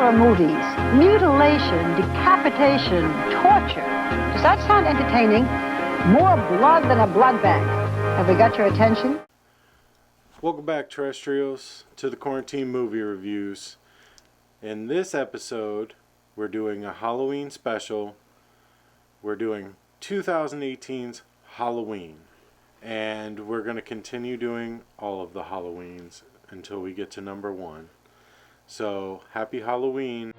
horror movies. Mutilation, decapitation, torture. Does that sound entertaining? More blood than a blood bank. Have we got your attention? Welcome back, terrestrials, to the Quarantine Movie Reviews. In this episode, we're doing a Halloween special. We're doing 2018's Halloween. And we're going to continue doing all of the Halloweens until we get to number 1. So, happy Halloween.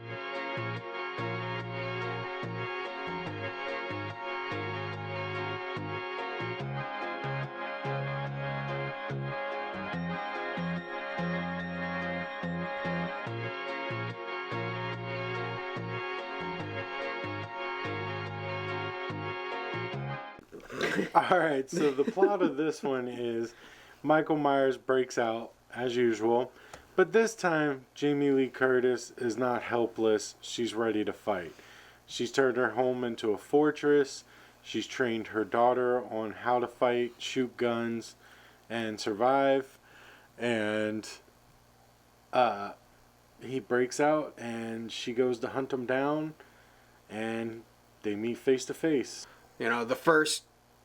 Alright, so the plot of this one is Michael Myers breaks out, as usual, but this time Jamie Lee Curtis is not helpless, she's ready to fight. She's turned her home into a fortress, she's trained her daughter on how to fight, shoot guns, and survive, and he breaks out and she goes to hunt him down, and they meet face to face. You know, the first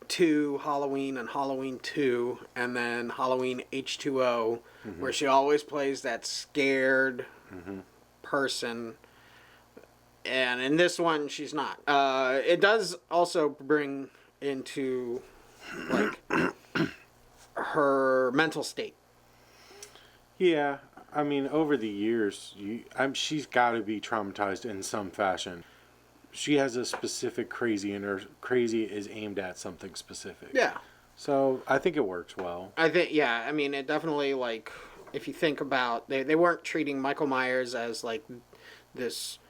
two, Halloween and Halloween 2, and then Halloween H2O, where she always plays that scared person. And in this one, she's not. It does also bring into, like, her mental state. Yeah, I mean, over the years, she's got to be traumatized in some fashion. She has a specific crazy, and her crazy is aimed at something specific. Yeah. So I think it works well. I think, yeah, I mean, it definitely, like, if you think about, they weren't treating Michael Myers as, like, this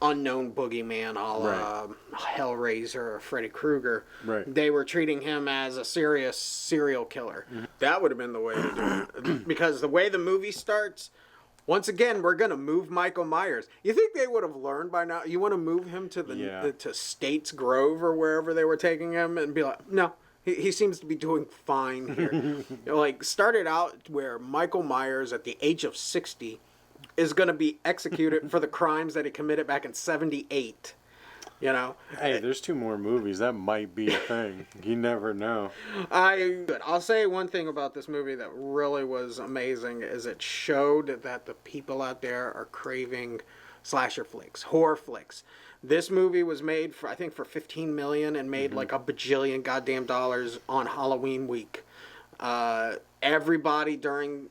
unknown boogeyman a la Hellraiser or Freddy Krueger. Right. They were treating him as a serious serial killer. That would have been the way to do it. Because the way the movie starts, once again, we're going to move Michael Myers. You think they would have learned by now? You want to move him to to States Grove or wherever they were taking him and be like, no, he seems to be doing fine here. You know, like, started out where Michael Myers at the age of 60 is going to be executed for the crimes that he committed back in 78. You know? Hey, there's 2 more movies. That might be a thing. You never know. I'll say one thing about this movie that really was amazing is it showed that the people out there are craving slasher flicks, horror flicks. This movie was made for, I think, for $15 million and made like a bajillion goddamn dollars on Halloween week. Everybody during,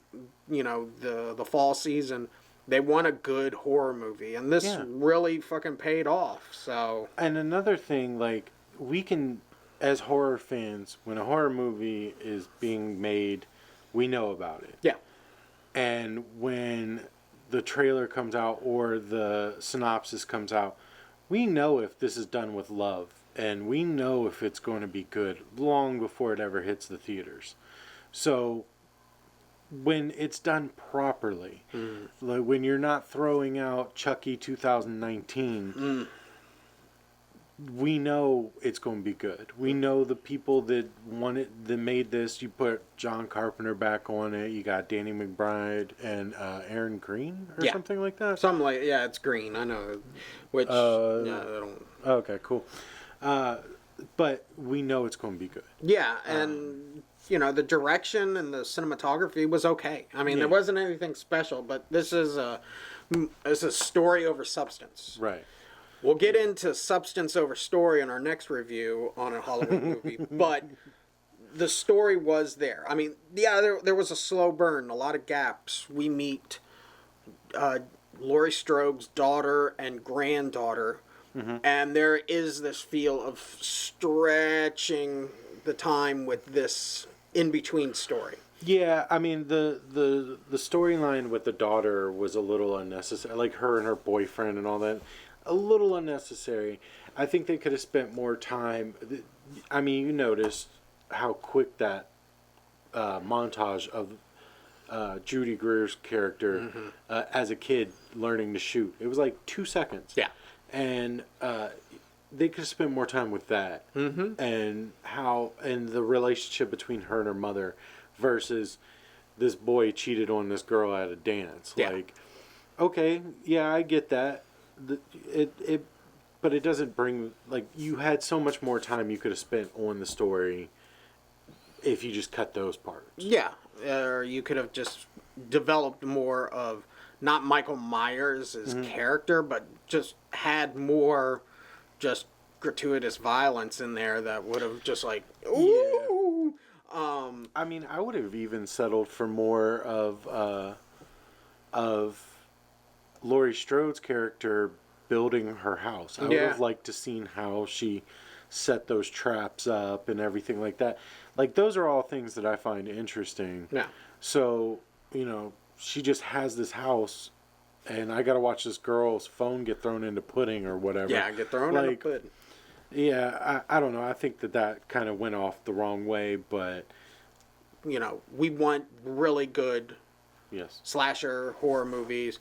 you know, the fall season, they want a good horror movie, and this really fucking paid off, so... And another thing, like, we can, as horror fans, when a horror movie is being made, we know about it. Yeah. And when the trailer comes out or the synopsis comes out, we know if this is done with love, and we know if it's going to be good long before it ever hits the theaters. So when it's done properly, like when you're not throwing out Chucky 2019, we know it's going to be good. We know the people that that made this. You put John Carpenter back on it. You got Danny McBride and Aaron Green or something like that. Something like, yeah, it's Green. I know. Which, I don't... Okay, cool. But we know it's going to be good. Yeah, and you know, the direction and the cinematography was okay. I mean, there wasn't anything special, but this is a story over substance. Right. We'll get into substance over story in our next review on a Halloween movie, but the story was there. I mean, yeah, there was a slow burn, a lot of gaps. We meet Laurie Strode's daughter and granddaughter, and there is this feel of stretching the time with this in-between story. Yeah, I mean, the storyline with the daughter was a little unnecessary. Like, her and her boyfriend and all that. A little unnecessary. I think they could have spent more time. I mean, you noticed how quick that montage of Judy Greer's character as a kid learning to shoot. It was like 2 seconds. Yeah. And they could have spent more time with that. And how, and the relationship between her and her mother versus this boy cheated on this girl at a dance. Yeah. Like, Okay, yeah, I get that. But it doesn't bring, like, you had so much more time you could have spent on the story if you just cut those parts. Yeah, or you could have just developed more of not Michael Myers' character, but just had more just gratuitous violence in there that would have just like, ooh. I mean, I would have even settled for more of Laurie Strode's character building her house. I would have liked to seen how she set those traps up and everything like that. Like, those are all things that I find interesting. Yeah. So, she just has this house, and I got to watch this girl's phone get thrown into pudding or whatever. Yeah, get thrown in the pudding. Yeah, I don't know. I think that kind of went off the wrong way, but... we want really good Yes. slasher horror movies.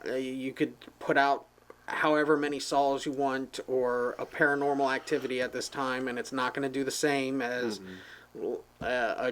You could put out however many Saws you want or a Paranormal Activity at this time, and it's not going to do the same as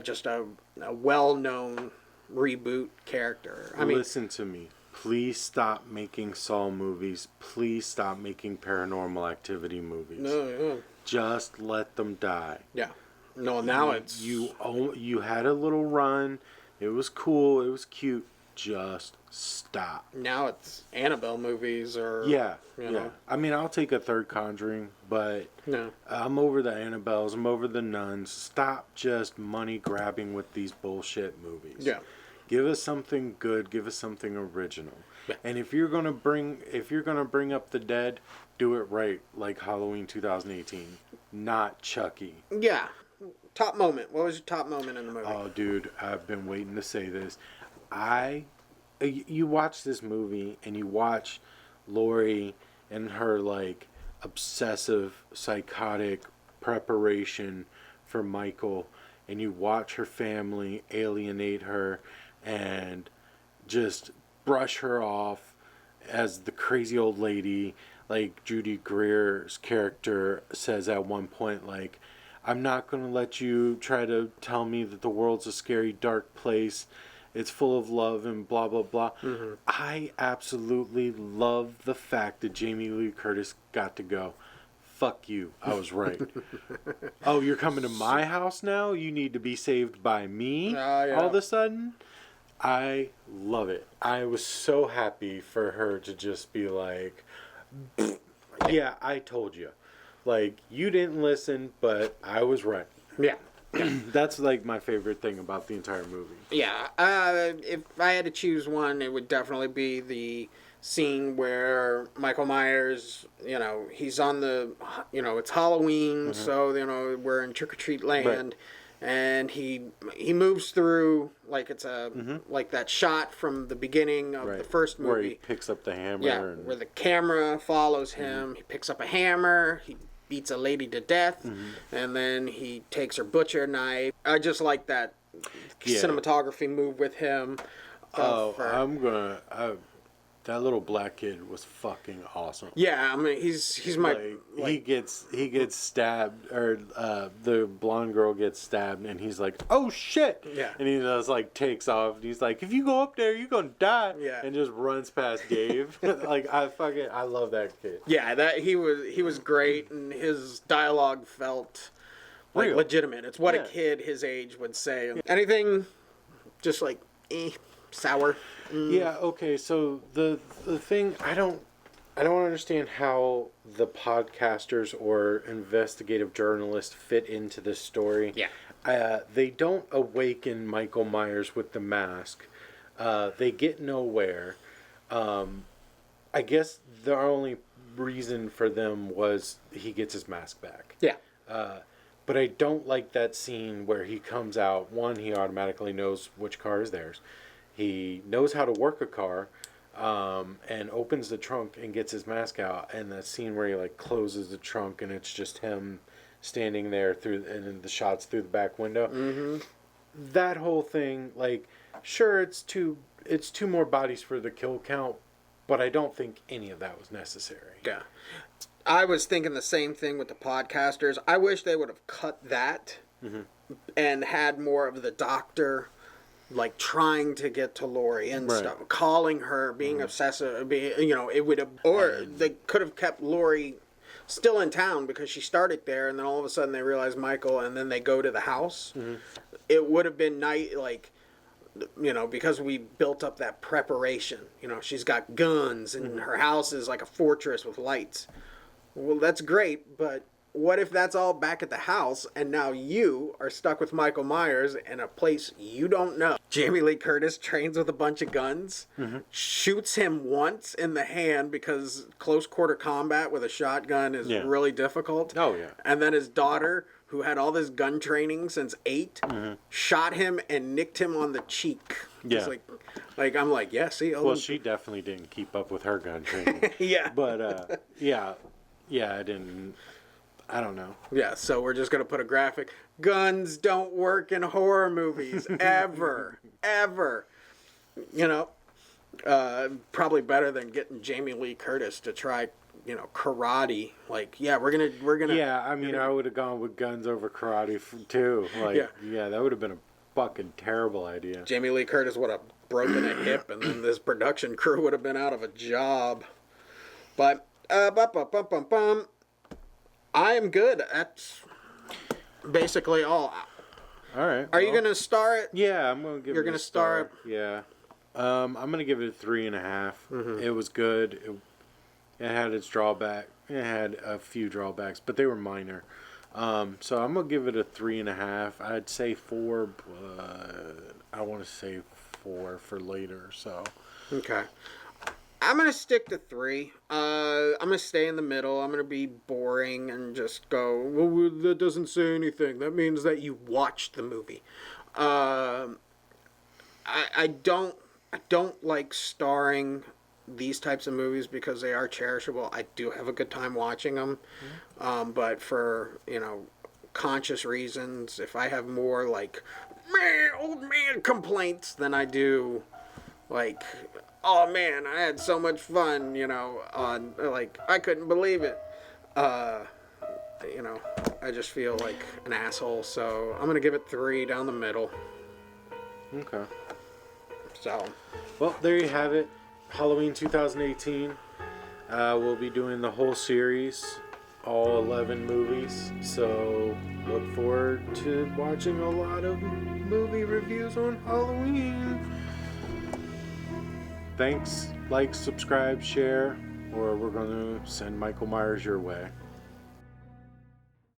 just a well-known reboot character. I mean, listen to me. Please stop making Saw movies. Please stop making Paranormal Activity movies. no, Just let them die. yeah. No, now it's... You had a little run. It was cool. It was cute. Just stop. Now it's Annabelle movies or... Yeah, you yeah. know. I mean, I'll take a third Conjuring, but No. I'm over the Annabelles. I'm over the Nuns. Stop just money grabbing with these bullshit movies. Yeah. Give us something good. Give us something original. Yeah. And if you're gonna bring up the dead, do it right, like Halloween 2018, not Chucky. Yeah. Top moment. What was your top moment in the movie? Oh, dude, I've been waiting to say this. You watch this movie and you watch Laurie and her, like, obsessive, psychotic preparation for Michael, and you watch her family alienate her and just brush her off as the crazy old lady, like Judy Greer's character says at one point, like, I'm not going to let you try to tell me that the world's a scary, dark place. It's full of love and blah, blah, blah. Mm-hmm. I absolutely love the fact that Jamie Lee Curtis got to go. Fuck you. I was right. Oh, you're coming to my house now? You need to be saved by me? Yeah. All of a sudden? I love it. I was so happy for her to just be like, yeah, I told you. Like, you didn't listen, but I was right. Yeah. That's, like, my favorite thing about the entire movie. Yeah. If I had to choose one, it would definitely be the scene where Michael Myers, he's on the, it's Halloween, so, we're in trick-or-treat land. Right. And he moves through, like it's like that shot from the beginning of the first movie. Where he picks up the hammer. Yeah, and... where the camera follows him. He picks up a hammer. He beats a lady to death. And then he takes her butcher knife. I just like that cinematography move with him. That little black kid was fucking awesome. Yeah, I mean he's my he gets stabbed, or the blonde girl gets stabbed, and he's like, oh shit, Yeah. And he just like takes off, and he's like, if you go up there, you're gonna die, Yeah. and just runs past Dave. Like, I love that kid. Yeah, that he was great, and his dialogue felt like Real. legitimate. It's what Yeah. a kid his age would say. Anything just like sour. Yeah, okay, so the thing, I don't understand how the podcasters or investigative journalists fit into this story. Yeah. They don't awaken Michael Myers with the mask. They get nowhere. I guess the only reason for them was he gets his mask back. Yeah. But I don't like that scene where he comes out. One, he automatically knows which car is theirs. He knows how to work a car, and opens the trunk and gets his mask out. And that scene where he like closes the trunk and it's just him standing there and the shots through the back window. Mm-hmm. That whole thing, like, sure, it's two more bodies for the kill count, but I don't think any of that was necessary. Yeah. I was thinking the same thing with the podcasters. I wish they would have cut that and had more of the doctor like trying to get to Lori and Right. stuff, calling her, being obsessive, it would have, or they could have kept Lori still in town because she started there, and then all of a sudden they realize Michael, and then they go to the house. It would have been night, like, because we built up that preparation. She's got guns, and her house is like a fortress with lights. Well, that's great, but what if that's all back at the house, and now you are stuck with Michael Myers in a place you don't know? Jamie Lee Curtis trains with a bunch of guns, shoots him once in the hand because close quarter combat with a shotgun is really difficult. Oh, yeah. And then his daughter, who had all this gun training since 8, shot him and nicked him on the cheek. Yeah. It's like I'm like, yeah, see? Well, she definitely didn't keep up with her gun training. yeah. But, yeah, I didn't. I don't know. Yeah, so we're just going to put a graphic. Guns don't work in horror movies. Ever. Ever. Probably better than getting Jamie Lee Curtis to try, karate. Like, yeah, we're going to. Yeah, I mean, I would have gone with guns over karate too. Like, yeah, that would have been a fucking terrible idea. Jamie Lee Curtis would have broken a hip, and then this production crew would have been out of a job. But, I am good. That's basically all. All right. Are you going to star it? Yeah, I'm gonna give. You're it gonna a star star. Yeah. I'm gonna give it a 3.5. It was good. It had its drawback. It had a few drawbacks, but they were minor. So I'm gonna give it a 3.5. I'd say 4, but I want to say 4 for later. So. Okay. I'm going to stick to 3. I'm going to stay in the middle. I'm going to be boring and just go, well, that doesn't say anything. That means that you watched the movie. I don't like starring these types of movies because they are cherishable. I do have a good time watching them. But for, conscious reasons, if I have more like, old man complaints than I do, like, oh man, I had so much fun, on, like, I couldn't believe it. I just feel like an asshole, so I'm going to give it 3 down the middle. Okay. So. Well, there you have it. Halloween 2018. We'll be doing the whole series, all 11 movies. So look forward to watching a lot of movie reviews on Halloween. Thanks, like, subscribe, share, or we're going to send Michael Myers your way.